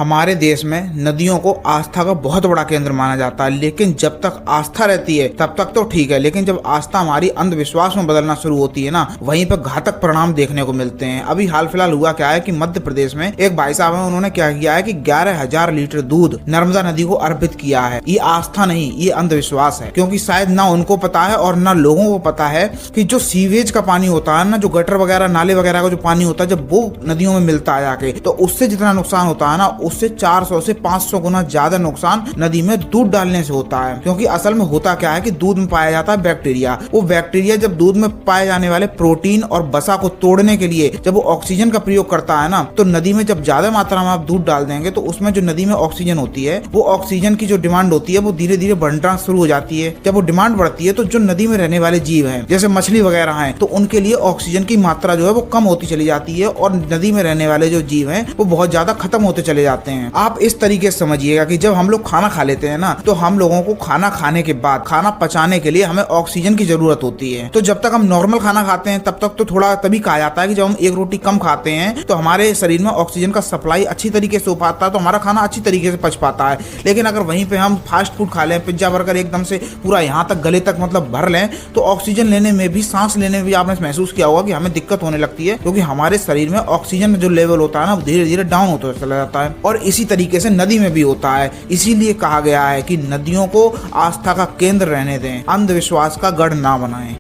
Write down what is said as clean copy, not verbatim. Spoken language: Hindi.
हमारे देश में नदियों को आस्था का बहुत बड़ा केंद्र माना जाता है, लेकिन जब तक आस्था रहती है तब तक तो ठीक है, लेकिन जब आस्था हमारी अंधविश्वास में बदलना शुरू होती है ना, वहीं पर घातक परिणाम देखने को मिलते हैं। अभी हाल फिलहाल हुआ क्या है कि मध्य प्रदेश में एक भाई साहब हैं, उन्होंने क्या किया है कि 11,000 लीटर दूध नर्मदा नदी को अर्पित किया है। ये आस्था नहीं, ये अंधविश्वास है, क्योंकि शायद ना उनको पता है और ना लोगों को पता है कि जो सीवेज का पानी होता है ना, जो गटर वगैरह नाले वगैरह का जो पानी होता है, जब वो नदियों में मिलता है आके, तो उससे जितना नुकसान होता है ना, उससे 400 से 500 गुना ज्यादा नुकसान नदी में दूध डालने से होता है। क्योंकि असल में होता क्या है कि दूध में पाया जाता है बैक्टीरिया। वो बैक्टीरिया जब दूध में पाए जाने वाले प्रोटीन और वसा को तोड़ने के लिए जब वो ऑक्सीजन का प्रयोग करता है ना, तो नदी में जब ज्यादा मात्रा में आप दूध डाल देंगे तो उसमें जो नदी में ऑक्सीजन होती है, वो ऑक्सीजन की जो डिमांड होती है वो धीरे धीरे बढ़ना शुरू हो जाती है। जब वो डिमांड बढ़ती है तो जो नदी में रहने वाले जीव हैं, जैसे मछली वगैरह हैं, तो उनके लिए ऑक्सीजन की मात्रा जो है वो कम होती चली जाती है और नदी में रहने वाले जो जीव हैं वो बहुत ज्यादा खत्म होते चले जाते हैं। आप इस तरीके से समझिएगा कि जब हम लोग खाना खा लेते हैं ना, तो हम लोगों को खाना खाने के बाद खाना पचाने के लिए हमें ऑक्सीजन की जरूरत होती है। तो जब तक हम नॉर्मल खाना खाते हैं तब तक तो थोड़ा तभी कहा जाता है कि जब हम एक रोटी कम खाते हैं तो हमारे शरीर में ऑक्सीजन का सप्लाई अच्छी तरीके से हो पाता है, तो हमारा खाना अच्छी तरीके से पच पाता है। लेकिन अगर वहीं पे हम फास्ट फूड खा लें, पिज्जा बर्गर एकदम से पूरा यहाँ तक गले तक मतलब भर लें, तो ऑक्सीजन लेने में भी, सांस लेने में भी आपने महसूस किया होगा कि हमें दिक्कत होने लगती है, क्योंकि हमारे शरीर में ऑक्सीजन जो लेवल होता है ना, वो धीरे धीरे डाउन होता चला जाता है। और इसी तरीके से नदी में भी होता है। इसीलिए कहा गया है कि नदियों को आस्था का केंद्र रहने दें, अंधविश्वास का गढ़ ना बनाएं।